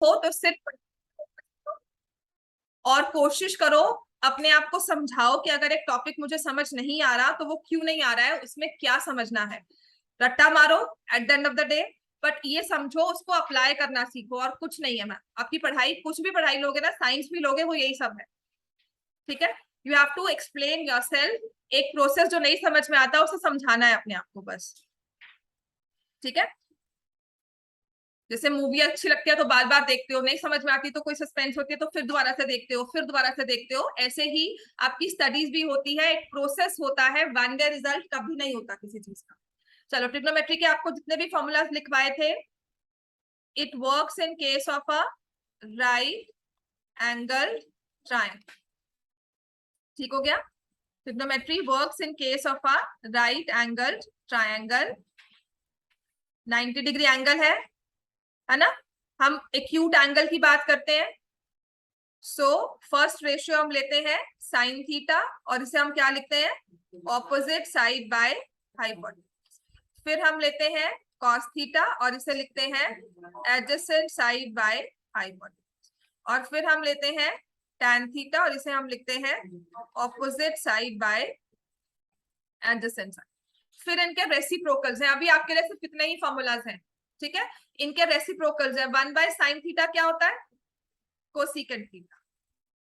हो तो सिर्फ और कोशिश करो, अपने आप को समझाओ कि अगर एक टॉपिक मुझे समझ नहीं आ रहा तो वो क्यों नहीं आ रहा है, उसमें क्या समझना है। रट्टा मारो at the end of the day, but ये समझो उसको अप्लाई करना सीखो, और कुछ नहीं है। मैं आपकी पढ़ाई, कुछ भी पढ़ाई लोगे ना, साइंस भी लोगे, वो यही सब है। ठीक है, you have to explain yourself. एक प्रोसेस जो नहीं समझ में आता उसे समझाना है अपने आप को बस। ठीक है, जैसे मूवी अच्छी लगती है तो बार बार देखते हो, नहीं समझ में आती तो कोई सस्पेंस होती है तो फिर दोबारा से देखते हो, फिर दोबारा से देखते हो। ऐसे ही आपकी स्टडीज भी होती है, एक प्रोसेस होता है, वन डे रिजल्ट कभी नहीं होता किसी चीज का। चलो, ट्रिग्नोमेट्री के आपको जितने भी फॉर्मूलाज लिखवाए थे, it works in case of a right angle triangle. ठीक हो गया? Trigonometry works in case of a right angle triangle. 90 degree angle है ना? हम एक्यूट एंगल की बात करते हैं। सो फर्स्ट रेशियो हम लेते हैं साइन थीटा, और इसे हम क्या लिखते हैं? Opposite side by hypotenuse. फिर हम लेते हैं कॉस थीटा, और इसे लिखते हैं एडजेसेंट साइड बाय हाइपोटेन्यूज। और फिर हम लेते हैं tan थीटा, और इसे हम लिखते हैं opposite side bye adjacent side. फिर इनके रेसिप्रोकल्स हैं। अभी आपके लिए सिर्फ इतने ही फॉर्मूलाज हैं। ठीक है, इनके रेसिप्रोकल्स है। 1 बाय साइन थीटा क्या होता है? Cosecant theta.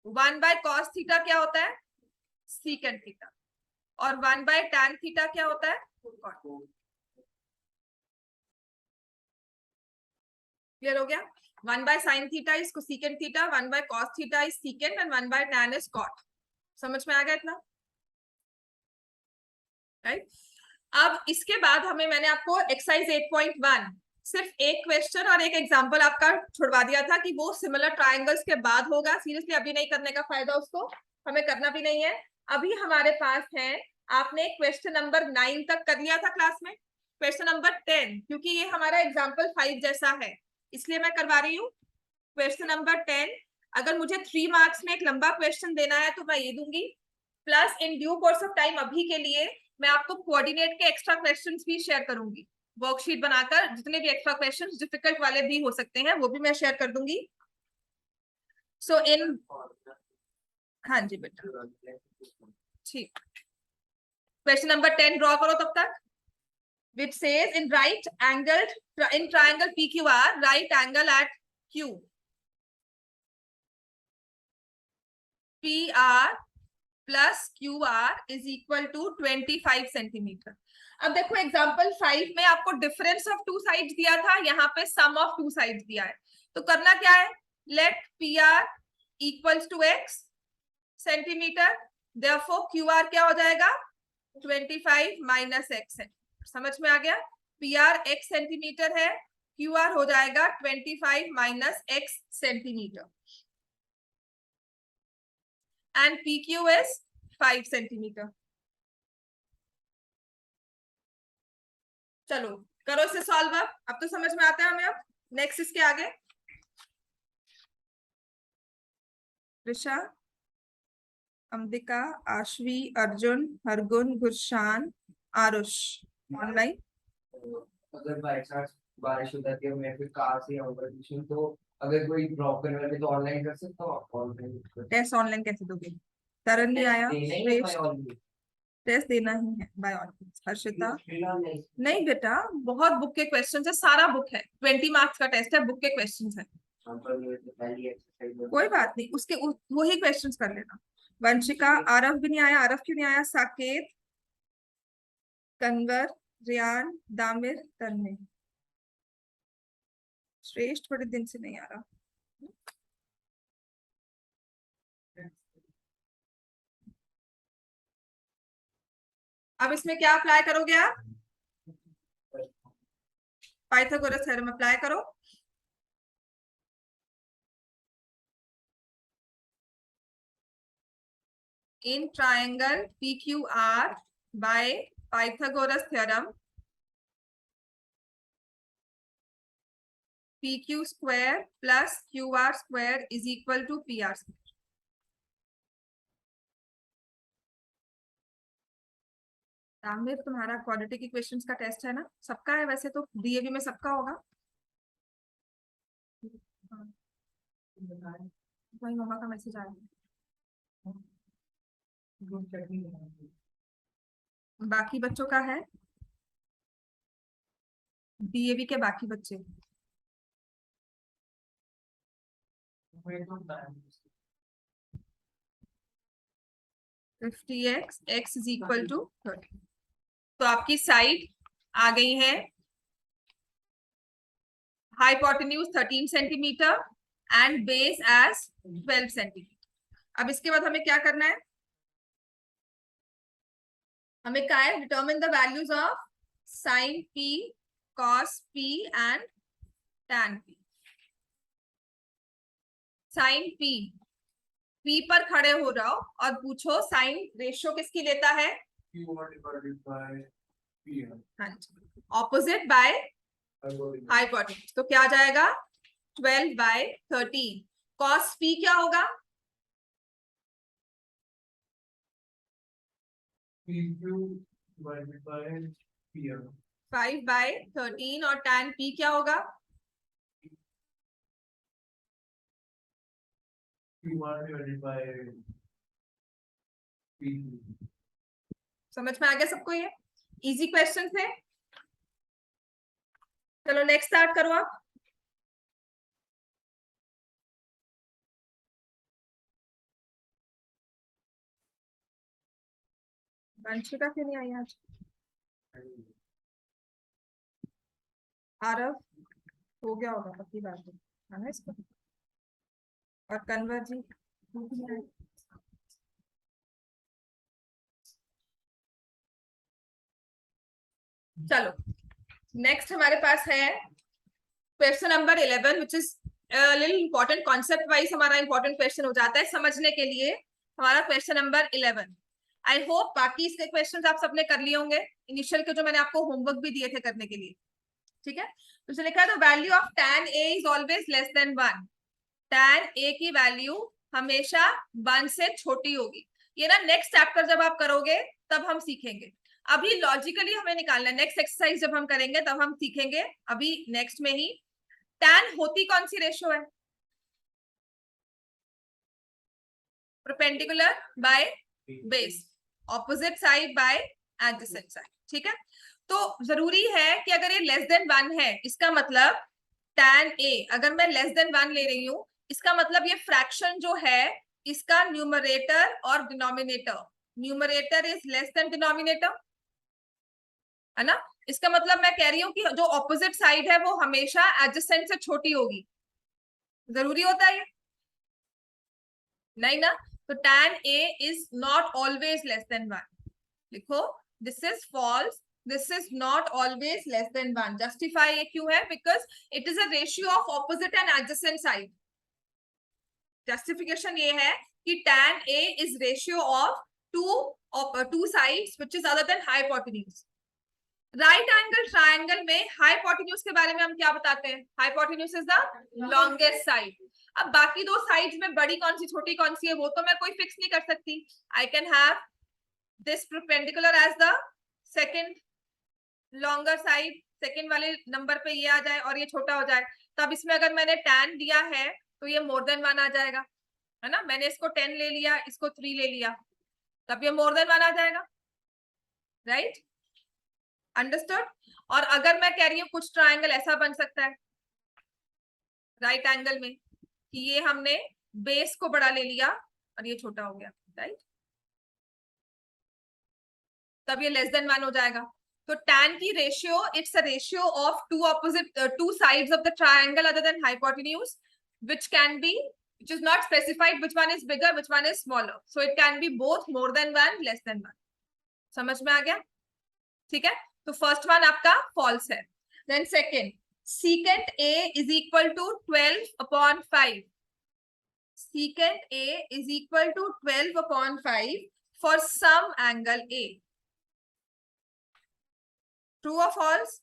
1 by cos theta क्या होता है? Secant theta. और 1 बाय tan थीटा क्या होता है? क्लियर हो गया? 1 by sine theta is cosecant theta, 1 by cos theta is secant, and 1 by tan is cot. समझ में आ गया इतना? राइट। अब इसके बाद हमें, मैंने आपको एक्सरसाइज 8.1 सिर्फ एक क्वेश्चन और एक एग्जांपल आपका छुड़वा दिया था कि वो सिमिलर ट्रायंगल्स के बाद होगा। सीरियसली अभी नहीं करने का फायदा, उसको हमें करना भी नहीं है। अभी हमारे पास है, आपने क्वेश्चन नंबर 9 तक कर लिया था क्लास में, क्वेश्चन नंबर 10, क्योंकि ये हमारा एग्जाम्पल 5 जैसा है इसलिए मैं करवा रही हूँ। क्वेश्चन नंबर 10, अगर मुझे 3 मार्क्स में एक लंबा क्वेश्चन देना है तो मैं ये दूंगी, plus in due course of time अभी के लिए मैं आपको कोऑर्डिनेट के एक्स्ट्रा क्वेश्चंस भी शेयर करूंगी, वर्कशीट बनाकर। जितने भी एक्स्ट्रा क्वेश्चंस डिफिकल्ट वाले भी हो सकते हैं वो भी मैं शेयर कर दूंगी। सो इन, हाँ जी बेटा, ठीक। क्वेश्चन नंबर 10 ड्रॉ करो तब तक, which says in right angle, in triangle PQR, right angle at Q, PR plus QR is equal to 25 centimetre. अब देखो एग्जांपल 5 में आपको डिफरेंस ऑफ टू साइड्स दिया था, यहाँ पे सम ऑफ टू साइड्स दिया है। तो करना क्या है? Let PR equals to x centimetre, therefore QR क्या हो जाएगा? 25 माइनस x सेंटीमीटर। समझ में आ गया? PR x सेंटीमीटर है, QR हो जाएगा 25 minus x centimetre, and PQ is 5 centimetre. चलो करो इसे सॉल्व। अब तो समझ में आता है हमें। अब नेक्स्ट इसके आगे, ऋषा, अंबिका, आशवी, अर्जुन, हरगुन, गुरशान, आरुष ऑनलाइन। अगर बाय चांस बारिश हो जाती है, मैं फिर कार से आऊंगा ट्यूशन, तो अगर कोई ड्रॉप करने वाले तो ऑनलाइन कर सकता हूँ? ऑनलाइन टेस्ट ऑनलाइन कैसे दोगे? तरन नहीं आया, टेस्ट देना ही है बाय ऑनलाइन। हर्षिता, नहीं बेटा, बहुत बुक के क्वेश्चंस है, सारा बुक है, 20 मार्क्स का टेस्ट है, बुक के क्वेश्चंस है। कोई बात नहीं, उसके वही क्वेश्चंस कर लेना। वंशिका, आरव भी नहीं आया, आरव क्यों नहीं आया? साकेत, कन्वर, रियान, दामिर, तन्मय, श्रेष्ठ बड़े दिन से नहीं आ रहा। अब इसमें क्या अप्लाई करोगे आप? पाइथागोरस थ्योरम अप्लाई करो। In triangle PQR by Pythagoras theorem, PQ square plus QR square is equal to PR square. Tamir, तुम्हारा क्वाड्रेटिक इक्वेशंस का टेस्ट है ना? सबका है वैसे तो, डीएवी में सबका होगा। वही मम्मा का मैसेज आया। बाकी बच्चों का है, डीएवी के बाकी बच्चे। Fifty X is equal to 30। तो आपकी साइड आ गई है hypotenuse 13 centimetre and base as 12 centimetre. अब इसके बाद हमें क्या करना है, हमें क्या है, determine the values of sine P, cos P and tan P. Sine P, P पर खड़े हो जाओ और पूछो साइन रेशियो किसकी लेता है, हाँ जी, ऑपोजिट बाय हाइपोटेन्यूज। तो क्या आ जाएगा 12/13। कॉस पी क्या होगा, 5/13। और टैन पी क्या होगा, समझ में आ गया सबको, ये इजी क्वेश्चन थे। चलो नेक्स्ट स्टार्ट करो आप। वंशिका क्यों नहीं आई आज, आरव हो गया होगा पक्की बात है ना इसको, और कन्वर जी नहीं आए। चलो नेक्स्ट हमारे पास है question number 11 which is little important, concept wise हमारा इंपॉर्टेंट क्वेश्चन हो जाता है समझने के लिए। हमारा क्वेश्चन नंबर 11, आई होप बाकी इसके क्वेश्चंस आप सबने कर लिए होंगे, इनिशियल के जो मैंने आपको होमवर्क भी दिए थे करने के लिए, ठीक है। तो लिखा है the value of tan a is always less than 1। tan a की वैल्यू हमेशा 1 से छोटी होगी। ये ना नेक्स्ट चैप्टर जब आप करोगे तब हम सीखेंगे, अभी लॉजिकली हमें निकालना है। नेक्स्ट एक्सरसाइज जब हम करेंगे तब हम सीखेंगे, अभी नेक्स्ट में ही। tan होती कौन सी रेशियो है, perpendicular by base, opposite side bye adjacent side, ठीक है। तो जरूरी है कि अगर ये लेस देन 1 है, इसका मतलब tan a अगर मैं लेस देन 1 ले रही हूं, इसका मतलब ये फ्रैक्शन जो है इसका न्यूमरेटर और denominator, numerator is less than denominator, है ना। इसका मतलब मैं कह रही हूँ कि जो ऑपोजिट साइड है वो हमेशा एडजेसेंट से छोटी होगी। जरूरी होता है ये, नहीं ना। तो tan a is not always less than 1, लिखो this is false, this is not always less than 1। Justify ये क्यों है, because it is a ratio of opposite and adjacent side. Justification ये है कि tan a is ratio of two sides which is other than hypotenuse. Right angle triangle में hypotenuse के बारे में हम क्या बताते हैं, hypotenuse is the longest side. अब बाकी दो साइड्स में बड़ी कौन सी छोटी कौन सी है वो तो मैं कोई फिक्स नहीं कर सकती। I can have this perpendicular as the second longer side, second वाले नंबर पे ये आ जाए और ये छोटा हो जाए, तब इसमें अगर मैंने tan दिया है तो ये मोर देन 1 आ जाएगा, है ना। मैंने इसको 10 ले लिया, इसको 3 ले लिया, तब ये मोर देन 1 आ जाएगा, राइट, अंडरस्टूड। और अगर मैं कह रही हूँ कुछ ट्रायंगल ऐसा बन सकता है राइट एंगल में कि ये हमने बेस को बड़ा ले लिया और ये छोटा हो गया, राइट, तब ये लेस देन 1 हो जाएगा। तो tan की ratio, it's a ratio of two opposite two sides of the triangle other than hypotenuse which can be, which is not specified which one is bigger which one is smaller, so it can be both more than 1 less than 1। समझ में आ गया, ठीक है। तो first one आपका false है। Then second, secant a is equal to 12/5, secant a is equal to 12/5 for some angle a, true और false,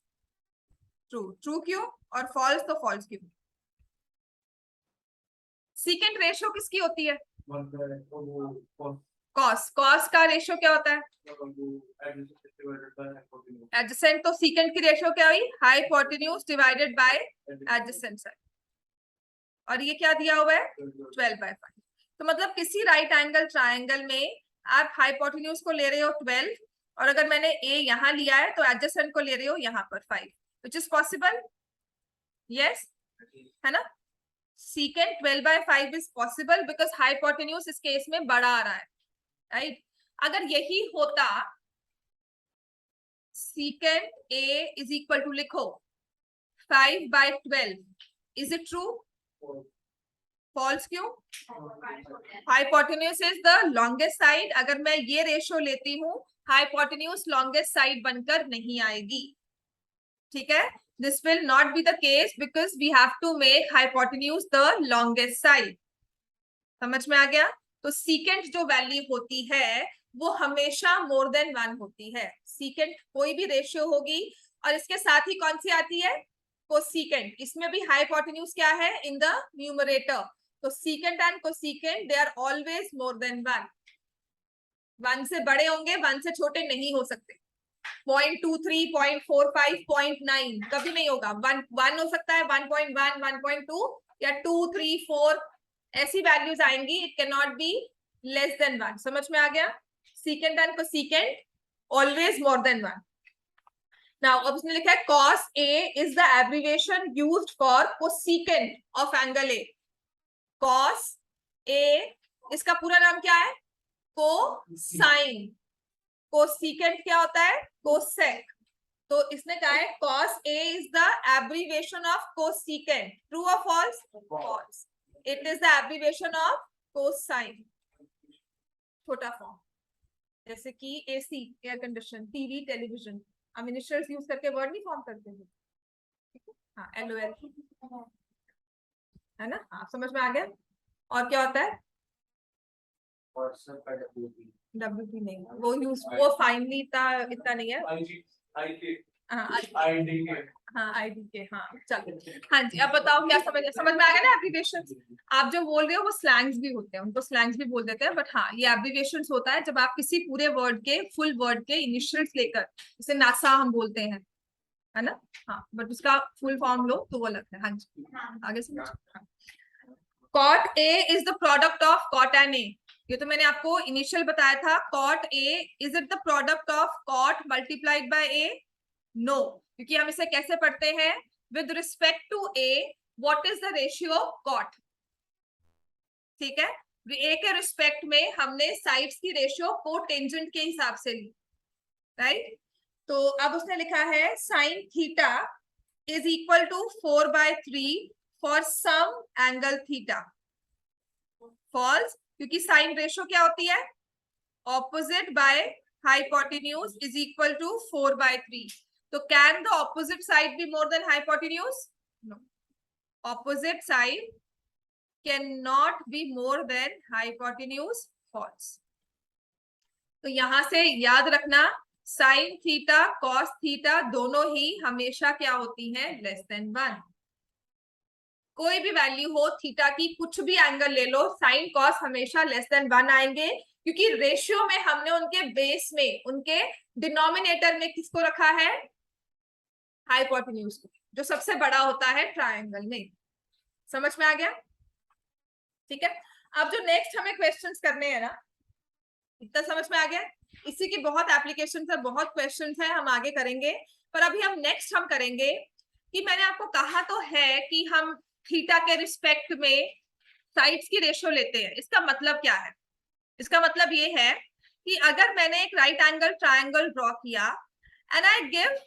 true, true क्यों और फॉल्स तो फॉल्स क्यों। सीकेंट रेशियो किसकी होती है, कॉस, कॉस का रेशियो क्या होता है, एडजेसेंट। तो सीकेंट की रेशियो क्या हुई, hypotenuse divided by adjacent side, और ये क्या दिया हुआ है 12/5। तो मतलब किसी राइट एंगल ट्रायंगल में आप हाइपोटेन्यूज को ले रहे हो 12 और अगर मैंने ए यहाँ लिया है तो एडजेसेंट को ले रहे हो यहाँ पर 5, विच इज पॉसिबल, यस, है ना। Secant 12/5 is possible because hypotenuse इस केस में बड़ा आ रहा है, राइट। अगर यही होता secant A is equal to, लिखो 5/12, इज इट ट्रू, फॉल्स क्यों, hypotenuse is the longest side. अगर मैं ये रेशियो लेती हूँ हाइपोटेन्यूज लॉन्गेस्ट साइड बनकर नहीं आएगी, ठीक है। This will not be the case because we have to make hypotenuse the longest side. समझ में आ गया। तो सीकेंट जो वैल्यू होती है वो हमेशा मोर देन 1 होती है। सीकेंट कोई भी रेशियो होगी और इसके साथ ही कौन सी आती है, कोसीकेंट। इसमें भी हाइपोटेन्यूज क्या है इन द न्यूमरेटर, तो secant and cosecant they are always more than 1। 1 से बड़े होंगे, 1 से छोटे नहीं हो सकते। 0.23, 0.45, 0.9 कभी नहीं होगा। 1 हो सकता है, 1.1, 1.2 या 2, 3, 4 ऐसी वैल्यूज आएंगी। It can not be less than 1। समझ में आ गया। Secant and cosecant always more than 1। Now अब उसने लिखा है cos A is the abbreviation used for cosecant of angle A। cos A इसका पूरा नाम क्या है, कोसाइन। कोसीकेंट क्या होता है, कोसेक। तो इसने कहा है cos A is the abbreviation of cosecant। True और false, false. It is the abbreviation of cosine, छोटा फॉर्म, जैसे कि AC, air condition, TV, television, हम इनिशियल्स यूज करके वर्ड नहीं फॉर्म करते हैं, ठीक है। हाँ, LOL है ना। हाँ, समझ में आ गया। और क्या होता है, WP नहीं, वो यूज, वो फाइनली इतना नहीं है। हाँ, आईडी के, हाँ चलो। हाँ जी, अब बताओ क्या समझ में आ गया ना एब्रिविएशन। आप जो बोल रहे हो वो स्लैंग्स भी होते हैं, उनको स्लैंग्स भी बोल देते हैं, बट हाँ ये एब्रिविएशन होता है जब आप किसी पूरे वर्ड के, फुल वर्ड के इनिशियल्स लेकर, जैसे नासा हम बोलते हैं, है ना। हाँ, बट उसका फुल फॉर्म लो तो वो अलग है। हाँ जी, आगे समझ। Cot A is the product of cot and A. ये तो मैंने आपको इनिशियल बताया था। Cot A, is it the product of cot multiplied by A? No, क्योंकि हम इसे कैसे पढ़ते हैं, with respect to A what is the ratio of cot, ठीक है। ए के रिस्पेक्ट में हमने साइड्स की रेशियो को टेंजेंट के हिसाब से ली, राइट। तो अब उसने लिखा है sine theta is equal to 4/3 for some angle theta. False, क्योंकि साइन रेशियो क्या होती है, opposite by hypotenuse is equal to 4/3। तो can the opposite side be more than hypotenuse? No, opposite side can not be more than hypotenuse. False. तो यहां से याद रखना साइन थीटा, कॉस थीटा दोनों ही हमेशा क्या होती हैं, लेस देन 1। कोई भी वैल्यू हो थीटा की, कुछ भी एंगल ले लो, साइन कॉस हमेशा लेस देन 1 आएंगे, क्योंकि रेशियो में हमने उनके बेस में, उनके डिनोमिनेटर में किसको रखा है, हाइपोटेन्यूज को, जो सबसे बड़ा होता है ट्रायंगल में। समझ में आ गया, ठीक है। अब जो नेक्स्ट हमें क्वेश्चंस करने हैं ना, इतना समझ में आ गया। इसी की बहुत एप्लीकेशन है, बहुत क्वेश्चंस है, हम आगे करेंगे। पर अभी हम नेक्स्ट हम करेंगे कि मैंने आपको कहा तो है कि हम थीटा के रिस्पेक्ट में साइड्स की रेशियो लेते हैं। इसका मतलब क्या है, इसका मतलब ये है कि अगर मैंने एक राइट एंगल ट्रायंगल ड्रॉ किया and I give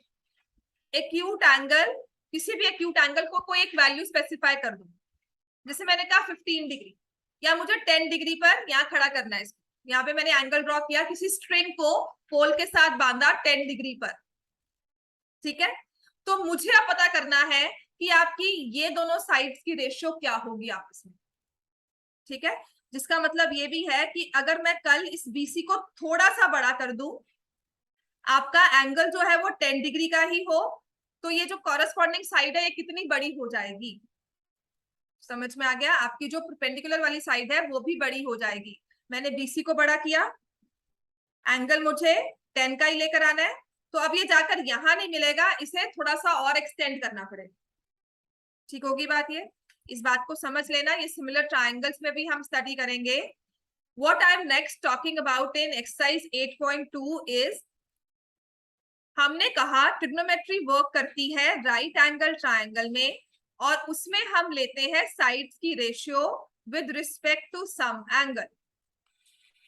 acute angle, किसी भी एक्यूट एंगल को कोई एक वैल्यू स्पेसिफाई कर दूं, जैसे मैंने कहा 15 डिग्री, या मुझे 10 डिग्री पर यहाँ खड़ा करना है इसको। यहाँ पे मैंने एंगल ड्रॉ किया, किसी स्ट्रिंग को पोल के साथ बांधा 10 डिग्री पर, ठीक है। तो मुझे अब पता करना है कि आपकी ये दोनों साइड्स की रेशियो क्या होगी आपस में, ठीक है। जिसका मतलब ये भी है कि अगर मैं कल इस BC को थोड़ा सा बड़ा कर दूं, आपका एंगल जो है वो 10 डिग्री का ही हो, तो ये जो कॉरेस्पॉन्डिंग साइड है ये कितनी बड़ी हो जाएगी। समझ में आ गया, आपकी जो परपेंडिकुलर वाली साइड है वो भी बड़ी हो जाएगी। मैंने BC को बड़ा किया, एंगल मुझे 10 का ही लेकर आना है, तो अब ये जाकर यहां नहीं मिलेगा, इसे थोड़ा सा और एक्सटेंड करना पड़ेगा, ठीक होगी बात ये। इस बात को समझ लेना, ये सिमिलर ट्रायंगल्स में भी हम स्टडी करेंगे. What I'm next talking about in exercise 8.2 is, हमने कहा ट्रिग्नोमेट्री वर्क करती है राइट एंगल ट्रायंगल में, और उसमें हम लेते हैं साइड्स की ratio with respect to some angle.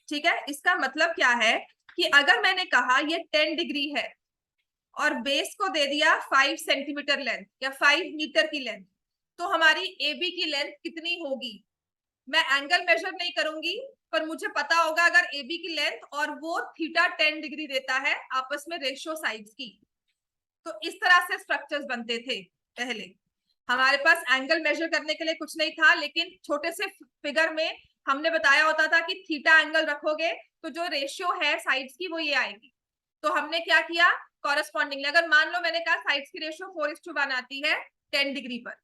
ठीक है, इसका मतलब क्या है कि अगर मैंने कहा ये 10 डिग्री है और बेस को दे दिया 5 सेंटीमीटर लेंथ या 5 मीटर की लेंथ, तो हमारी AB की लेंथ कितनी होगी? मैं एंगल मेजर नहीं करूंगी, पर मुझे पता होगा अगर AB की लेंथ और वो थीटा 10 डिग्री देता है, आपस में रेशियो साइड्स की. तो इस तरह से स्ट्रक्चर्स बनते थे पहले. हमारे पास एंगल मेजर करने के लिए कुछ नहीं था, लेकिन छोटे से फिगर में हमने बताया होता था कि थीटा एंगल रखोगे तो जो रेशियो है साइड्स की वो ये आएगी. तो हमने क्या किया, कॉरेस्पॉन्डिंगली अगर मान लो मैंने कहा साइड्स की रेशियो 4:1 आती है 10 डिग्री पर,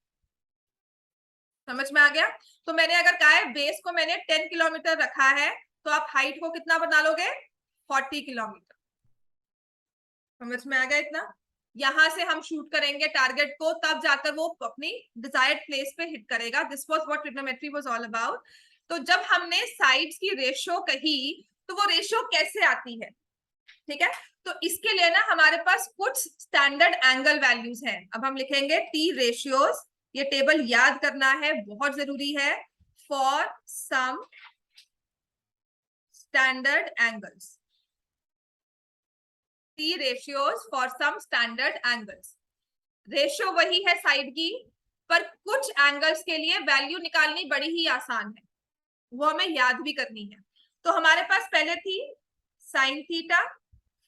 समझ में आ गया? तो मैंने अगर कहा है बेस को मैंने 10 किलोमीटर रखा है, तो आप हाइट को कितना बना लोगे? 40 किलोमीटर. समझ में आ गया इतना? यहां से हम शूट करेंगे टारगेट को, तब जाकर वो अपनी डिजायर्ड प्लेस पे हिट करेगा. This was what trigonometry was all about. तो जब हमने साइड्स की रेशियो कही, तो वो रेशियो कैसे आती है? ठीक है, तो इसके लिए ना हमारे पास कुछ स्टैंडर्ड एंगल वैल्यूज हैं. अब हम लिखेंगे टी रेशियोज. ये टेबल याद करना है, बहुत जरूरी है. For some standard angles, T ratios for some standard angles. Ratio वही है साइड की, पर कुछ एंगल्स के लिए वैल्यू निकालनी बड़ी ही आसान है, वो हमें याद भी करनी है. तो हमारे पास पहले थी साइन थीटा,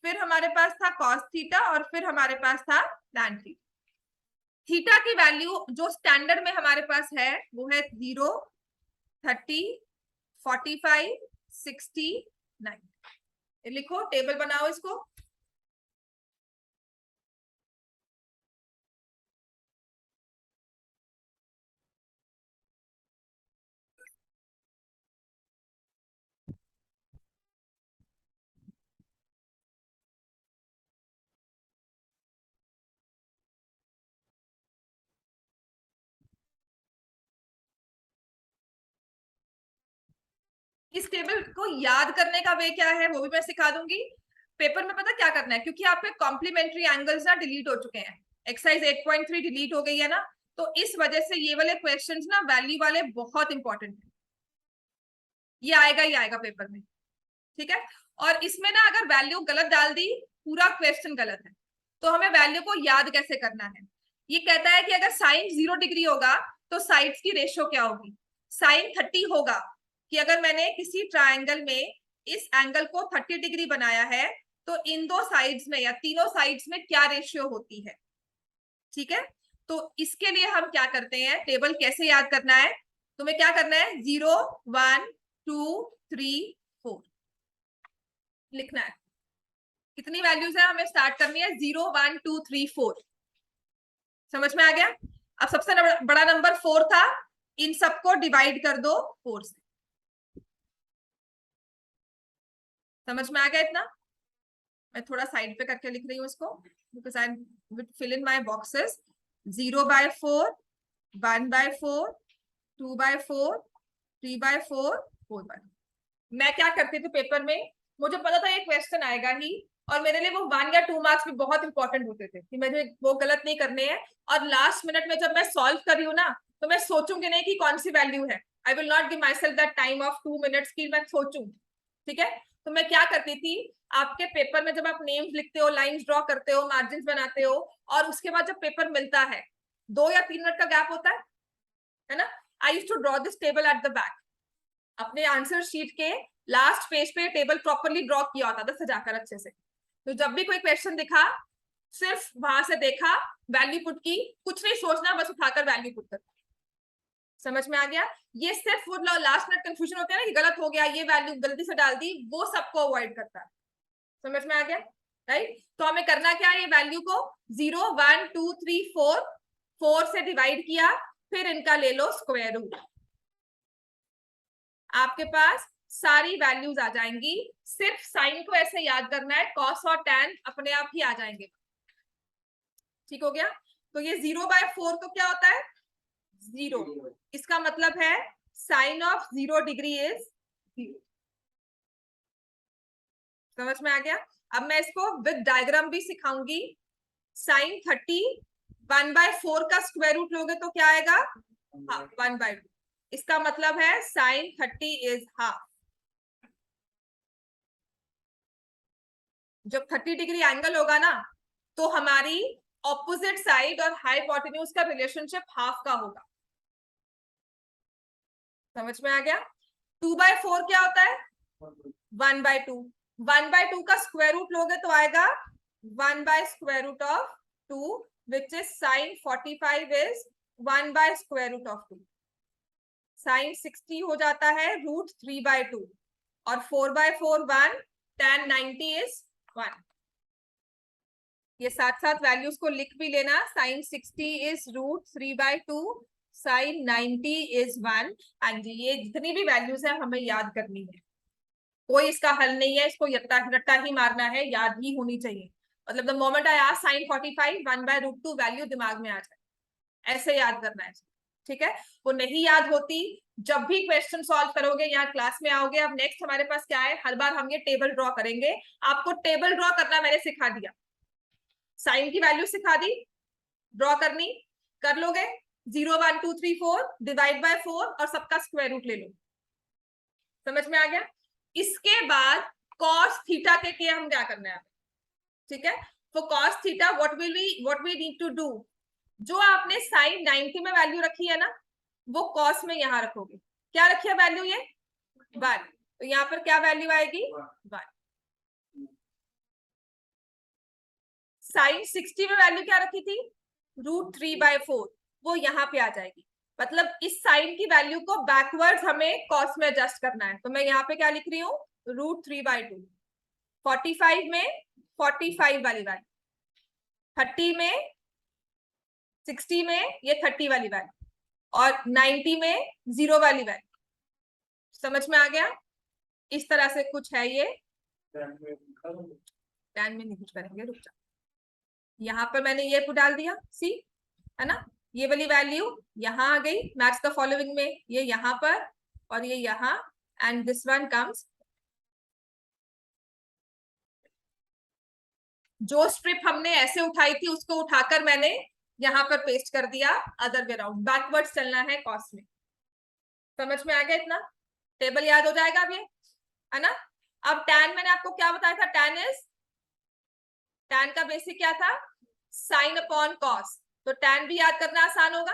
फिर हमारे पास था कॉस थीटा, और फिर हमारे पास था टैन थीटा. थीटा की वैल्यू जो स्टैंडर्ड में हमारे पास है वो है 0, 30, 45, 60, 90. लिखो, टेबल बनाओ इसको. इस टेबल को याद करने का वे क्या है वो भी मैं सिखा दूंगी. पेपर में पता क्या करना है, क्योंकि आपके कॉम्प्लीमेंट्री एंगल्स ना डिलीट हो चुके हैं, एक्सरसाइज 8.3 डिलीट हो गई है ना, तो इस वजह से ये वाले क्वेश्चंस ना वैल्यू वाले बहुत इंपॉर्टेंट है. ये आएगा ही आएगा पेपर में. ठीक है, और इसमें ना अगर वैल्यू गलत डाल दी, पूरा क्वेश्चन गलत है. तो हमें वैल्यू को याद कैसे करना है? ये कहता है कि अगर साइन 0 डिग्री होगा तो साइड्स की रेशियो क्या होगी? साइन 30 होगा, कि अगर मैंने किसी ट्रायंगल में इस एंगल को 30 डिग्री बनाया है, तो इन दो साइड्स में या तीनों साइड्स में क्या रेशियो होती है. ठीक है, तो इसके लिए हम क्या करते हैं, टेबल कैसे याद करना है? तुम्हें क्या करना है, 0, 1, 2, 3, 4 लिखना है. कितनी वैल्यूज है हमें स्टार्ट करनी है? 0, 1, 2, 3, 4. समझ में आ गया? अब सबसे बड़ा नंबर 4 था, इन सबको डिवाइड कर दो 4 से. समझ में आ गया इतना? मैं थोड़ा साइड पे करके लिख रही हूँ इसको, because I will fill in my boxes. 0/4, 1/4, 2/4, 3/4, 4/4. मैं क्या करती थी पेपर में, मुझे पता था ये क्वेश्चन आएगा ही, और मेरे लिए वो 1 या 2 मार्क्स भी बहुत इंपॉर्टेंट होते थे कि मुझे वो गलत नहीं करने हैं. और लास्ट मिनट में जब मैं सॉल्व कर रही हूँ ना, तो मैं सोचूंगी नहीं कि कौन सी वैल्यू है. I will not give my self that time of 2 minutes की मैं सोचूं. ठीक है, तो मैं क्या करती थी, आपके पेपर में जब आप नेम्स लिखते हो, लाइंस ड्रॉ करते हो, मार्जिन बनाते हो, और उसके बाद जब पेपर मिलता है 2 या 3 मिनट का गैप होता है ना, I used to draw this table at the back. अपने आंसर शीट के लास्ट पेज पे टेबल प्रॉपरली ड्रॉ किया होता था सजाकर अच्छे से. तो जब भी कोई क्वेश्चन दिखा, सिर्फ वहां से देखा, वैल्यू पुट की, कुछ नहीं सोचना, बस उठाकर वैल्यू पुट कर. समझ में आ गया? ये सिर्फ वो लास्ट मिनट कंफ्यूजन होता है ना कि गलत हो गया, ये वैल्यू गलती से डाल दी, वो सबको अवॉइड करता है. समझ में आ गया? राइट, तो हमें करना क्या है, ये वैल्यू को 0, 1, 2, 3, 4 से डिवाइड किया, फिर इनका ले लो स्क्वायर रूट. आपके पास सारी वैल्यूज आ जाएंगी. सिर्फ साइन को ऐसे याद करना है, कॉस और टैन अपने आप ही आ जाएंगे. ठीक हो गया? तो ये 0/4 तो क्या होता है, 0। इसका मतलब है साइन ऑफ 0 डिग्री इज 0। समझ में आ गया? अब मैं इसको विद डायग्राम भी सिखाऊंगी। साइन 30 1/4 का स्क्वायर रूट लोगे तो क्या आएगा? हाफ 1/2। इसका मतलब है साइन 30 इज हाफ। जब 30 डिग्री एंगल होगा ना तो हमारी ऑपोजिट साइड और हाइपोटेन्यूज का रिलेशनशिप हाफ का होगा। समझ में आ गया? 2/4 क्या होता है? 1/2। 1/2 का स्क्वायर रूट लोगे तो आएगा 1/√2 which is sine 45 is 1/√2। Sine 60 हो जाता है √3/2 और 4/4 1 tan 90 इज 1। ये साथ साथ वैल्यूज को लिख भी लेना। Sine 60 is √3/2, sine 90 is 1। हाँ जी, ये जितनी भी वैल्यूज है हमें याद करनी है। कोई इसका हल नहीं है, इसको रट्टा ही मारना है, याद ही होनी चाहिए। मतलब the moment I ask sine 45 1/√2 value दिमाग में आ जाए, ऐसे याद करना है। ठीक है? वो नहीं याद होती, जब भी क्वेश्चन सॉल्व करोगे यहाँ क्लास में आओगे। अब नेक्स्ट हमारे पास क्या है, हर बार हम ये टेबल ड्रॉ करेंगे। आपको टेबल ड्रॉ करना मैंने सिखा दिया, साइन की वैल्यू सिखा दी, ड्रॉ करनी कर लोगे। 0 1 2 3 4 डिवाइड बाय 4 और सबका स्क्वायर रूट ले लो। समझ में आ गया? इसके बाद cos थीटा के हम क्या करना है? ठीक है, तो cos theta what we need to do, जो आपने साइन 90 में वैल्यू रखी है ना वो cos में यहां रखोगे। क्या रखी है वैल्यू? ये 1। तो यहाँ पर क्या वैल्यू आएगी? 1। साइन 60 में वैल्यू क्या रखी थी? √3/4, वो यहाँ पे आ जाएगी। मतलब इस साइन की वैल्यू को बैकवर्ड्स हमें कॉस में एडजस्ट करना है। तो मैं यहाँ पे क्या लिख रही हूँ? √3/2। 45 में 45 वाली वैल्यू, 30 में 60 में ये 30 वाली वैल्यू और 90 में 0 वाली वैल्यू। समझ में आ गया? इस तरह से कुछ है ये। टैन में नहीं कुछ करेंगे, रुक जा। यहाँ पर मैंने ये डाल दिया, सी है ना, ये वाली वैल्यू यहाँ आ गई मैच द फॉलोइंग में, ये यहाँ पर और ये यहाँ, एंड दिस वन कम्स। जो स्ट्रिप हमने ऐसे उठाई थी उसको उठाकर मैंने यहाँ पर पेस्ट कर दिया अदर वे राउंड। बैकवर्ड्स चलना है कॉस में। समझ में आ गया? इतना टेबल याद हो जाएगा अब ये, है ना? अब टैन मैंने आपको क्या बताया था? टैन का बेसिक क्या था? Sine upon cos. तो टैन भी याद करना आसान होगा,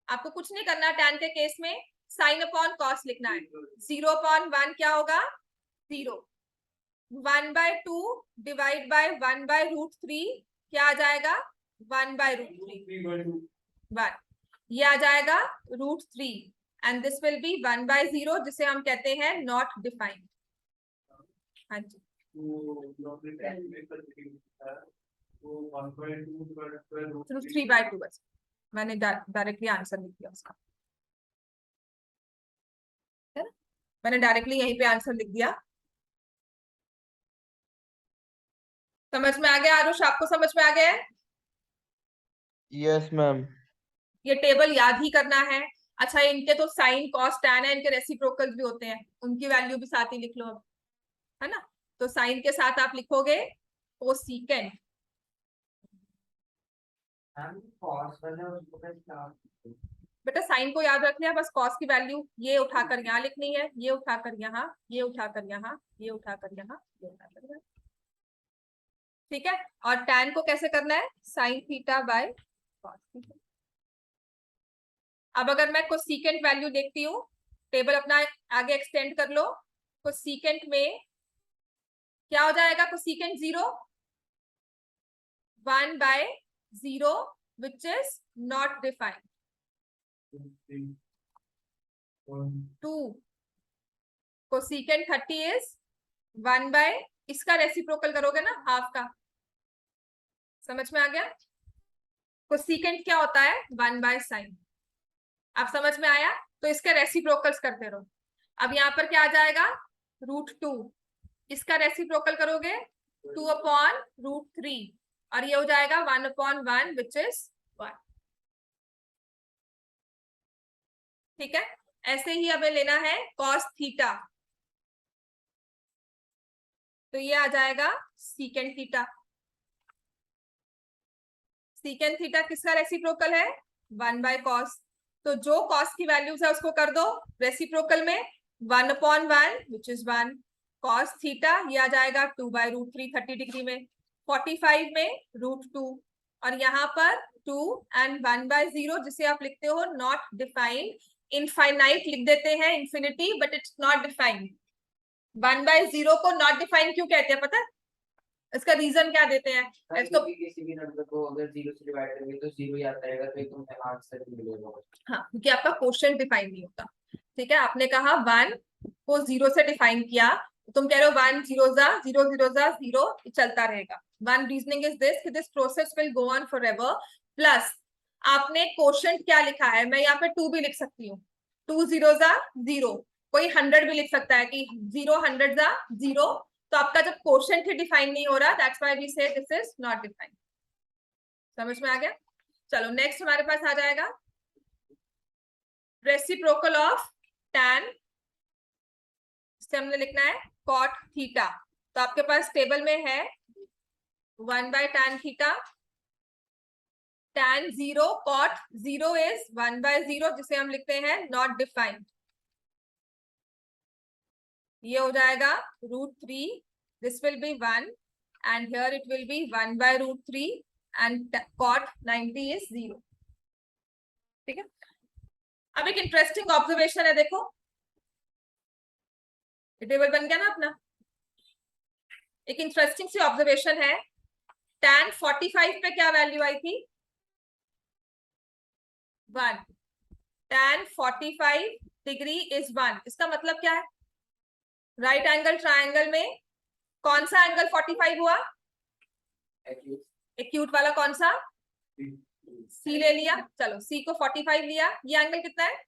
आपको कुछ नहीं करना। टैन के केस में साइन अपॉन कॉस लिखना है। 0/1 क्या होगा? 0। 1/2 डिवाइड बाय 1/√3 क्या आ जाएगा? 1/√3 1। ये आ जाएगा √3 एंड दिस विल बी 1/0 जिसे हम कहते हैं नॉट डिफाइंड। हाँ जी, √3/2 बस मैंने डायरेक्टली आंसर लिख दिया उसका, है ना? मैंने डायरेक्टली यहीं पे आंसर लिख दिया। समझ में आ गया आरुष? आपको समझ में आ गया है? Yes ma'am. ये टेबल याद ही करना है। अच्छा, इनके तो साइन कॉस टैन है, इनके रेसिप्रोकल भी होते हैं, उनकी वैल्यू भी साथ ही लिख लो अब, है ना? तो साइन के साथ आप लिखोगे कोसेकेंट। बेटा साइन को याद रख लिया, बस कॉस की वैल्यू ये उठाकर यहाँ लिखनी है, ये उठाकर यहाँ, ये उठाकर यहाँ, ये उठाकर यहाँ, ये उठाकर यहाँ। ठीक है? और टैन को कैसे करना है? Sine theta by cos theta. अब अगर मैं कोसेकेंट वैल्यू देखती हूँ, टेबल अपना आगे एक्सटेंड कर लो। कोसेकेंट में क्या हो जाएगा? Cosecant 0 1/0 which is not defined। 2 cosecant 30 is 1/, इसका रेसिप्रोकल करोगे ना हाफ का। समझ में आ गया? कोसेकेंट क्या होता है? 1/sin। आप समझ में आया? तो इसके रेसिप्रोकल्स करते रहो। अब यहाँ पर क्या आ जाएगा? √2, इसका रेसिप्रोकल करोगे 2/√3 और ये हो जाएगा 1/1 विच इज 1। ठीक है, ऐसे ही हमें लेना है cos थीटा, तो ये आ जाएगा सीकेंट थीटा। सीकेंट थीटा किसका रेसिप्रोकल है? 1/cos। तो जो cos की वैल्यूज है उसको कर दो रेसिप्रोकल में, 1/1 विच इज 1। cos थीटा ये आ जाएगा 2/√3 30 डिग्री में, 45 में √2, और यहाँ पर 2 एंड 1/0 जिसे आप लिखते हो नॉट डिफाइंड, इनफाइनाइट लिख देते हैं infinity, but it's not defined. 1/0 को नॉट डिफाइंड क्यों कहते हैं पता है? इसका रीजन क्या देते हैं इसको? किसी भी नंबर को अगर 0 से डिवाइड करेंगे तो 0 ही आता रहेगा, तो एकदम आंसर मिलेगा। हाँ, क्योंकि आपका क्वेश्चन डिफाइन नहीं होता। ठीक है, आपने कहा 1 को 0 से डिफाइन किया, तुम कह रहे हो 1 0 जा 0 0 जा 0, चलता रहेगा। वन रीजनिंग इज दिस कि this process will go on for ever. Plus आपने क्वेश्चन क्या लिखा है, मैं यहाँ पे 2 भी लिख सकती हूँ, 2 0 जा 0, कोई 100 भी लिख सकता है कि 0 100 जा 0। तो आपका जब क्वेश्चन ही डिफाइन नहीं हो रहा, दैट्स व्हाई वी से दिस इज नॉट डिफाइंड। समझ में आ गया? चलो नेक्स्ट हमारे पास आ जाएगा रेसिप्रोकल ऑफ tan, इससे हमने लिखना है cot थीटा। तो आपके पास टेबल में है 1/tan theta, tan 0 cot 0 is 1/0, जिसे हम लिखते हैं नॉट डिफाइंड। ये हो जाएगा √3, this will be 1 and here it will be 1/√3 and cot 90 is 0। ठीक है, अब एक इंटरेस्टिंग ऑब्जर्वेशन है, देखो टेबल बन गया ना अपना। एक इंटरेस्टिंग सी ऑब्जर्वेशन है, tan 45 पे क्या वैल्यू आई थी? 1। tan 45 डिग्री इज 1, इसका मतलब क्या है? राइट एंगल ट्रायंगल में कौन सा एंगल 45 हुआ? एक्यूट वाला कौन सा? सी ले लिया, चलो सी को 45 लिया, ये एंगल कितना है?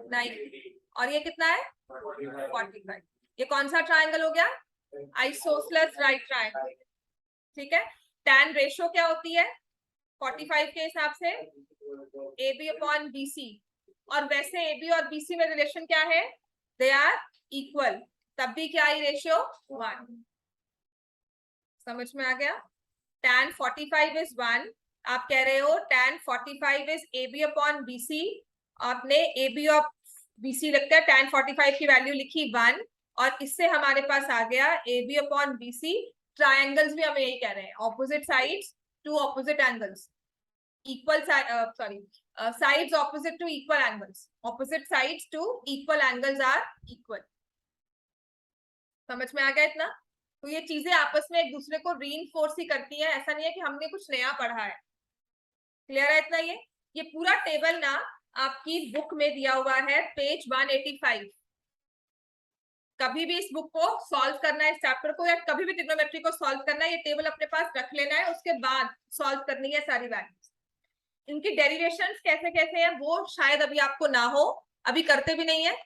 90, और ये कितना है? 45। ये कौन सा ट्रायंगल हो गया? Isosceles right triangle. ठीक है, tan रेशियो क्या होती है 45 के हिसाब से? AB अपॉन BC, और वैसे AB और BC में रिलेशन क्या है? दे आर इक्वल, तब भी क्या आई रेशियो? 1। समझ में आ गया? tan 45 इज 1, आप कह रहे हो tan 45 is AB upon BC, आपने AB और BC लगता है, tan 45 की वैल्यू लिखी 1, और इससे हमारे पास आ गया AB अपॉन BC। ट्रायंगल्स भी हम यही कह रहे हैं, opposite sides to opposite angles, equal sorry sides opposite to equal angles, opposite sides to equal angles are equal। समझ में आ गया इतना? तो ये चीजें आपस में एक दूसरे को रीइंफोर्स ही करती हैं, ऐसा नहीं है कि हमने कुछ नया पढ़ा है। क्लियर है इतना? ये पूरा टेबल ना आपकी बुक में दिया हुआ है, पेज 185। कभी भी इस बुक को सॉल्व करना है, इस चैप्टर को, या कभी भी ट्रिग्नोमेट्री को सॉल्व करना है, ये टेबल अपने पास रख लेना है, उसके बाद सॉल्व करनी है सारी वैल्यूज। इनकी डेरिवेशंस कैसे कैसे हैं वो शायद अभी आपको ना हो, अभी करते भी नहीं है।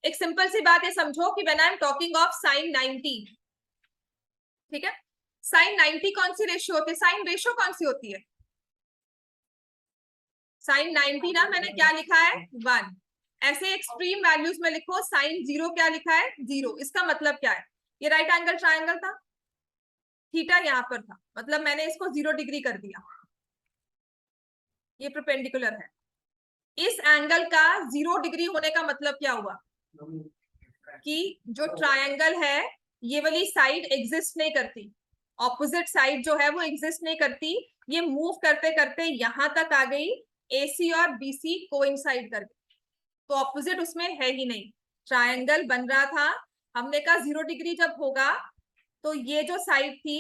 एक सिंपल सी बात है, समझो कि when I am talking of sin 90, ठीक है, sin 90 कौन सी रेशियो होती है? साइन रेशियो कौन सी होती है? sin 90 ना मैंने क्या लिखा है? 1। ऐसे एक्सट्रीम वैल्यूज में लिखो sin 0 क्या लिखा है? 0। इसका मतलब क्या है? ये राइट एंगल ट्रायंगल था, थीटा यहाँ पर था, मतलब मैंने इसको 0 डिग्री कर दिया, ये परपेंडिकुलर है। इस एंगल का 0 डिग्री होने का मतलब क्या हुआ? कि जो ट्रायंगल है ये वाली साइड एग्जिस्ट नहीं करती, ऑपोजिट साइड जो है वो एग्जिस्ट नहीं करती, ये मूव करते करते यहां तक आ गई, AC और BC कोइंसाइड कर गई, तो ऑपोजिट उसमें है ही नहीं। ट्रायंगल बन रहा था, हमने कहा 0 डिग्री जब होगा तो ये जो साइड थी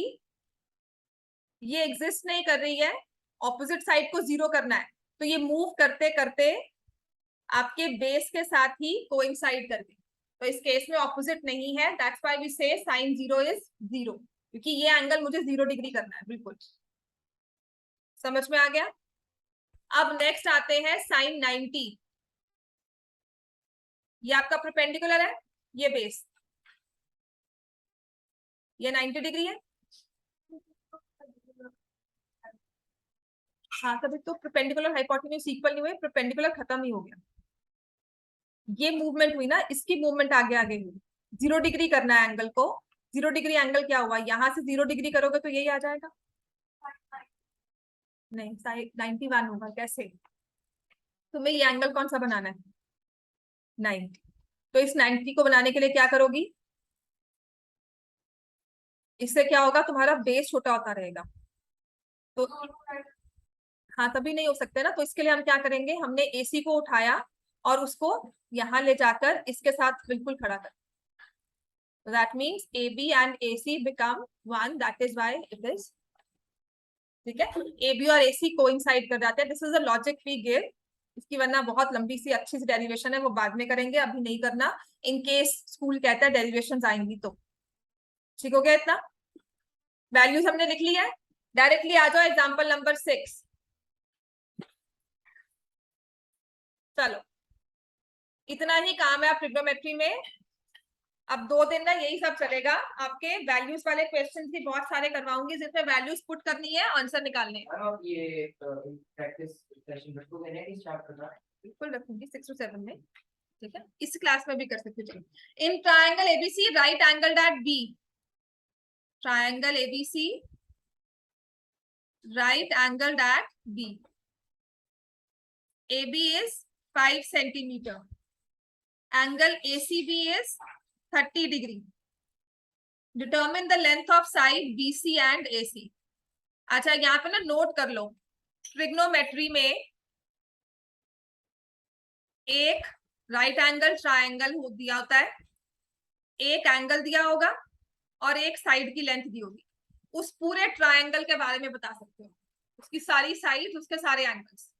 ये एग्जिस्ट नहीं कर रही है, ऑपोजिट साइड को 0 करना है, तो ये मूव करते करते आपके बेस के साथ ही कोइंसाइड कर गई, तो इस केस में ऑपोजिट नहीं है, दैट्स व्हाई वी से sin 0 इज 0, क्योंकि ये एंगल मुझे 0 डिग्री करना है। बिल्कुल समझ में आ गया? अब नेक्स्ट आते हैं sin 90, ये आपका परपेंडिकुलर है, ये बेस, ये 90 डिग्री है। हाँ, तभी तो परपेंडिकुलर हाइपोटेन्यूज इक्वल नहीं हुए, परपेंडिकुलर खत्म ही हो गया। ये मूवमेंट हुई ना, इसकी मूवमेंट आगे आगे हुई। 0 डिग्री करना है एंगल को। 0 डिग्री एंगल क्या हुआ, यहां से 0 डिग्री करोगे तो यही आ जाएगा। नहीं, 91 होगा कैसे? तुम्हें ये एंगल कौन सा बनाना है? 90। तो इस 90 को बनाने के लिए क्या करोगी? इससे क्या होगा, तुम्हारा बेस छोटा होता रहेगा। तो हाँ, तभी नहीं हो सकते ना। तो इसके लिए हम क्या करेंगे, हमने एसी को उठाया और उसको यहां ले जाकर इसके साथ बिल्कुल खड़ा कर। That means A B and A C become one, that is why it is. ठीक है, ए बी और ए सी कोइंसाइड कर जाते हैं। This is a logic we give. इसकी वरना बहुत लंबी सी अच्छी सी डेरिवेशन है, वो बाद में करेंगे, अभी नहीं करना। इन केस स्कूल कहता है डेरिवेशन आएंगी तो। ठीक हो गया इतना? वैल्यूज हमने लिख लिया है। डायरेक्टली आ जाओ एग्जाम्पल नंबर 6। चलो, इतना ही काम है आप ट्रिग्नोमेट्री में। अब 2 दिन ना यही सब चलेगा। आपके वैल्यूज वाले क्वेश्चन भी बहुत सारे करवाऊंगी जिसमें वैल्यूज पुट करनी है, आंसर निकालने हैं। मैम आप ये प्रैक्टिस सेशन रखोगे ना कि स्टार्ट करना? बिल्कुल रखूंगी 6 to 7 में। ठीक है, इस क्लास में भी कर सकते हो। In triangle ABC right angle at B. Triangle ABC right angled at B. AB is 5 centimeter. Angle ACB is 30 degree. Determine the length of side BC and AC. अच्छा, यहाँ पे ना नोट कर लो, ट्रिग्नोमेट्री में एक राइट एंगल ट्रायंगल दिया होता है, एक एंगल दिया होगा और एक साइड की लेंथ दी होगी। उस पूरे ट्रायंगल के बारे में बता सकते हो, उसकी सारी साइड, उसके सारे एंगल्स।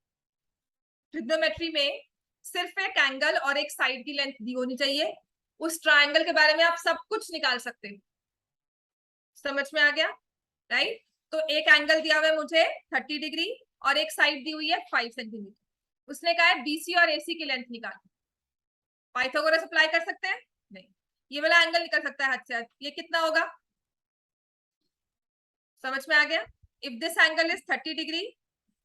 ट्रिग्नोमेट्री में सिर्फ एक एंगल और एक साइड की लेंथ दी होनी चाहिए, उस ट्रायंगल के बारे में आप सब कुछ निकाल सकते हो। समझ में आ गया? राइट। तो एक एंगल दिया हुआ है मुझे 30 डिग्री और एक साइड दी हुई है 5 सेंटीमीटर। उसने कहा है बीसी और एसी की लेंथ निकाल। पाइथागोरस अप्लाई कर सकते हैं? नहीं। ये वाला एंगल निकल सकता है हद से हद, ये कितना होगा? समझ में आ गया? If this angle is 30 degree,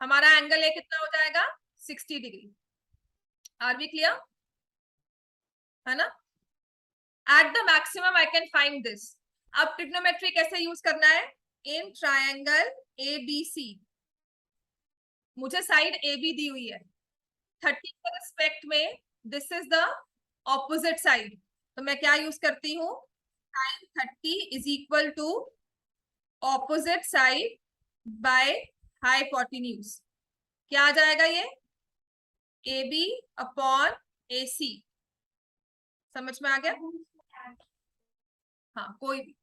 हमारा एंगल ए कितना हो जाएगा? 60 डिग्री। Are we clear? है ना? At the maximum I can find this. अब ट्रिग्नोमेट्री कैसे यूज करना है? इन ट्रायंगल एबीसी मुझे साइड ए बी दी हुई है, 30 के रिस्पेक्ट में this is the opposite side. तो मैं क्या यूज करती हूँ? sin 30 is equal to opposite side by hypotenuse. क्या आ जाएगा ये? A B upon A C. समझ में आ गया? हाँ, कोई भी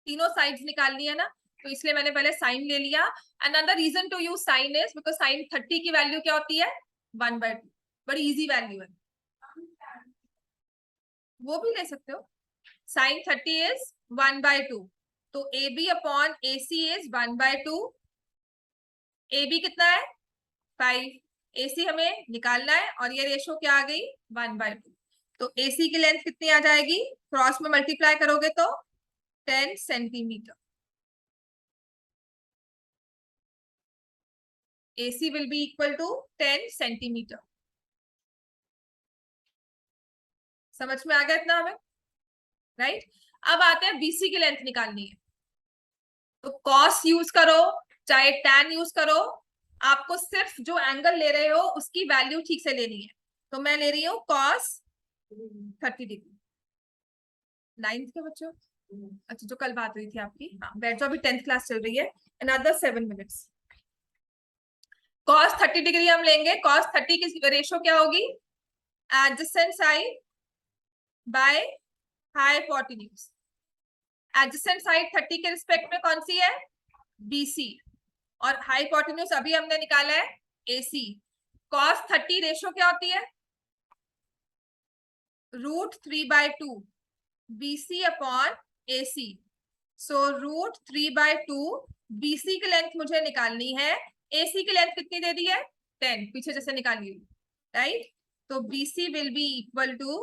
तीनों साइड्स निकालनी है ना, तो इसलिए मैंने पहले साइन ले लिया। Another reason to use sine is because sine 30 की वैल्यू क्या होती है? 1/2। बड़ी इजी वैल्यू है, वो भी ले सकते हो। Sine 30 is 1/2। तो A B upon A C is 1/2। A B कितना है? 5। ए सी हमें निकालना है और ये रेशो क्या आ गई? 1/2। तो ए सी की लेंथ कितनी आ जाएगी? क्रॉस में मल्टीप्लाई करोगे तो 10 centimetre. AC will be equal to 10 centimetre. समझ में आ गया इतना हमें? राइट। अब आते हैं BC की लेंथ निकालनी है, तो कॉस यूज करो चाहे tan यूज करो, आपको सिर्फ जो एंगल ले रहे हो उसकी वैल्यू ठीक से लेनी है। तो मैं ले रही हूँ cos 30 डिग्री। 9th के बच्चों, अच्छा जो कल बात हुई थी आपकी, हाँ बैठ जाओ, अभी 10th क्लास चल रही है। Another 7 minutes. cos 30 डिग्री हम लेंगे। cos 30 की रेशो क्या होगी? Adjacent side by hypotenuse. Adjacent side 30 के रिस्पेक्ट में कौन सी है? BC। और हाइपोटेन्यूज अभी हमने निकाला है AC। cos 30 रेशो क्या होती है? √3/2 BC अपॉन AC। सो √3/2 BC की लेंथ मुझे निकालनी है। AC की लेंथ कितनी दे दी है? 10, पीछे जैसे निकाली हुई, राइट। तो BC will be equal to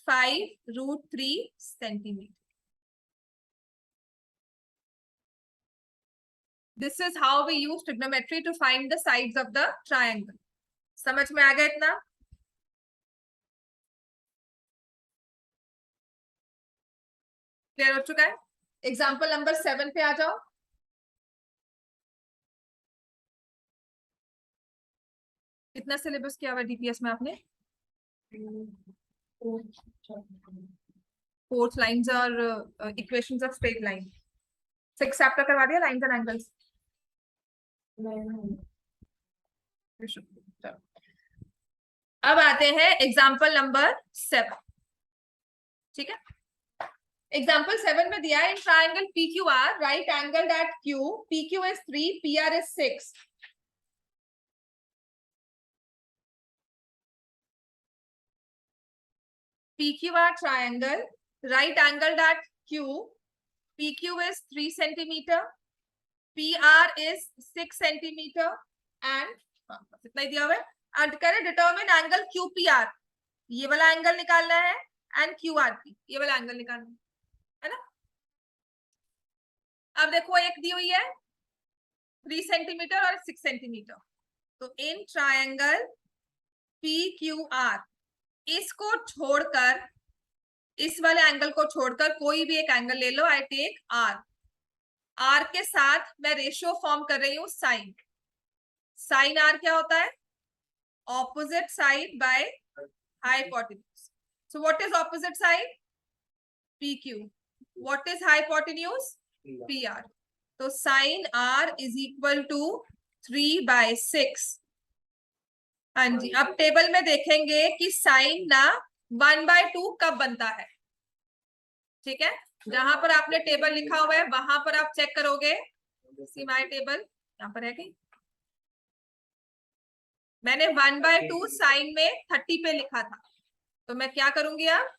5√3 centimetre. This is how we use trigonometry to find the sides of the triangle. समझ में आ गया इतना? क्लियर हो चुका है? एग्जाम्पल नंबर 7 पे आ जाओ। कितना सिलेबस किया हुआ है डीपीएस में आपने? 4 लाइंस और equations of straight line. 6 chapter करवा दिया, लाइंस एंड एंगल्स। अब आते हैं एग्जाम्पल नंबर 7। ठीक है, एग्जाम्पल 7 में दिया है in triangle P Q R right angle at Q, P Q is 3, P R is 6। PQR triangle, right angled at Q, PQ is 3 centimeter, PR is 6 centimeter, and इतना ही दिया हुआ है। and करें determine angle QPR, ये वाला angle निकालना है, and QRP, ये वाला एंगल निकालना है ना। अब देखो एक दी हुई है 3 सेंटीमीटर और 6 सेंटीमीटर, तो इन ट्रायंगल PQR इसको छोड़कर, इस वाले एंगल को छोड़कर कोई भी एक एंगल ले लो, आई टेक आर। आर के साथ मैं रेशियो फॉर्म कर रही हूं साइन। साइन आर क्या होता है? Opposite side by hypotenuse. So what is opposite side? P Q. What is hypotenuse? P R. तो sine R is equal to 3/6। हाँ जी, अब टेबल में देखेंगे कि साइन ना 1/2 कब बनता है। ठीक है, जहां पर आपने टेबल लिखा हुआ है वहां पर आप चेक करोगे। सी माय टेबल, यहाँ पर है कहीं। मैंने 1/2 साइन में 30 पे लिखा था, तो मैं क्या करूंगी अब?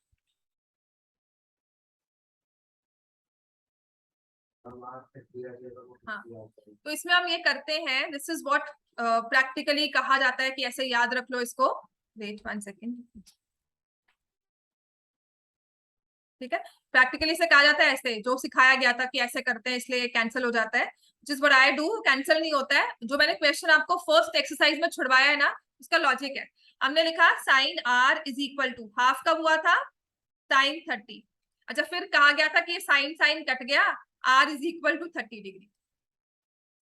हाँ, तो इसमें हम ये करते हैं, दिस इज व्हाट प्रैक्टिकली कहा जाता है कि ऐसे याद रख लो इसको। Wait 1 second. ठीक है, प्रैक्टिकली से कहा जाता है ऐसे, जो सिखाया गया था कि ऐसे करते हैं इसलिए कैंसिल हो जाता है। जिस व्हाट आई डू, कैंसिल नहीं होता है। जो मैंने क्वेश्चन आपको फर्स्ट एक्सरसाइज में छुड़वाया है ना, उसका लॉजिक है। हमने लिखा sine R is equal to, half कब हुआ था? साइन 30। अच्छा, फिर कहा गया था कि ये साइन साइन कट गया, R is equal to 30 degree.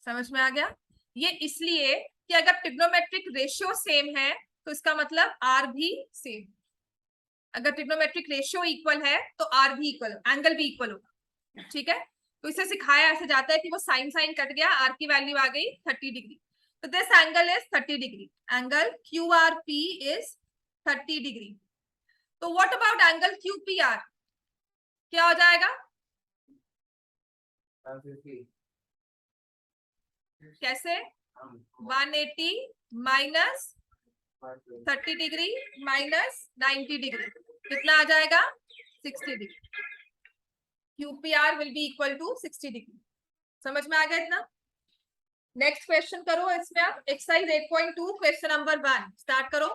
समझ में आ गया? ये इसलिए कि अगर ट्रिग्नोमेट्रिक रेशियो सेम है तो इसका मतलब आर भी सेम। अगर ट्रिग्नोमेट्रिक रेशियो इक्वल है तो आर भी इक्वल, एंगल भी इक्वल होगा। ठीक है, तो इसे सिखाया ऐसे जाता है कि वो साइन साइन कट गया, आर की वैल्यू आ गई 30 डिग्री। तो this angle is 30 degree, angle Q R P is 30 degree. तो what about angle Q P R, क्या हो जाएगा? कैसे? 180 माइनस 30 डिग्री माइनस 90 डिग्री, कितना आ जाएगा? 60 degree. QPR will be equal to 60 degree. समझ में आ गया इतना? नेक्स्ट क्वेश्चन करो। इसमें आप एक्सरसाइज 8.2 क्वेश्चन नंबर 1 स्टार्ट करो।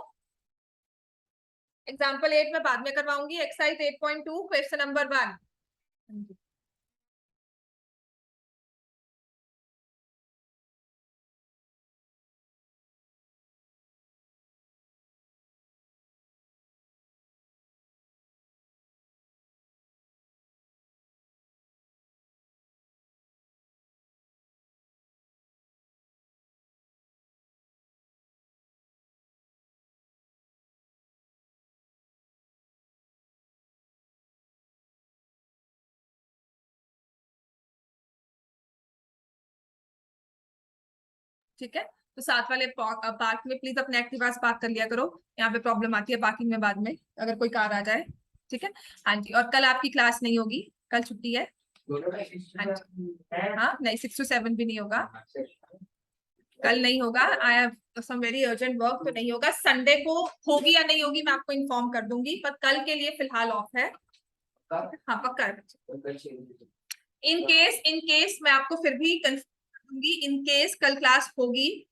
एग्जाम्पल 8 में बाद में करवाऊंगी। Exercise 8.2 question number 1। ठीक है, तो साथ वाले पार्क में प्लीज अपने एक्टिवा से पार्क कर लिया करो। यहाँ पे प्रॉब्लम आती है पार्किंग में बाद में, अगर कोई कार आ जाए। ठीक है, हाँ जी। और कल आपकी क्लास नहीं होगी, कल छुट्टी है। हाँ जी, हाँ नहीं, 6 to 7 भी नहीं होगा, कल नहीं होगा। I have some very urgent work, तो नहीं होगा। संडे को होगी या नहीं होगी मैं आपको इन्फॉर्म कर दूंगी, पर कल के लिए फिलहाल ऑफ है। हाँ पक्का है। इन केस मैं आपको फिर भी कंफर्म दूंगी, इन केस कल क्लास होगी,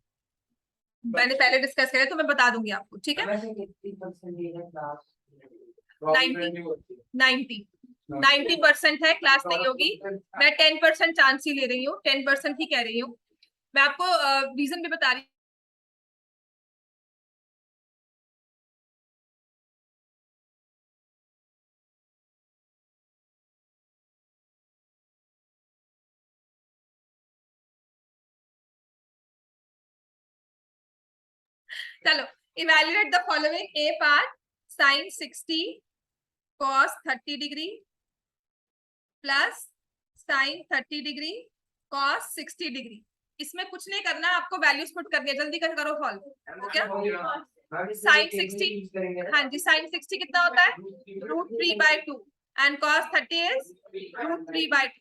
मैंने पहले डिस्कस किया तो मैं बता दूंगी आपको। ठीक है, 90% है क्लास नहीं होगी। मैं 10% चांस ही ले रही हूँ, 10% ही कह रही हूँ। मैं आपको रीजन भी बता रही हूँ। चलो evaluate the following. A part sin 60 cos 30 degree plus sin 30 degree cos 60 degree. इसमें कुछ नहीं करना, आपको वैल्यूज पुट करनी है. जल्दी करो सॉल्व. हो गया? Sin 60, हाँ जी, sin 60 कितना होता है? √3/2 and cos 30 is √3/2.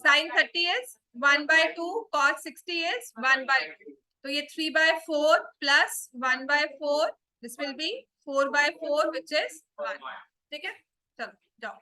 sin 30 is 1/2, cos 60 is 1/2. तो ये 3/4 plus 1/4, this will be 4/4 which is 1. ठीक है, चलो जाओ.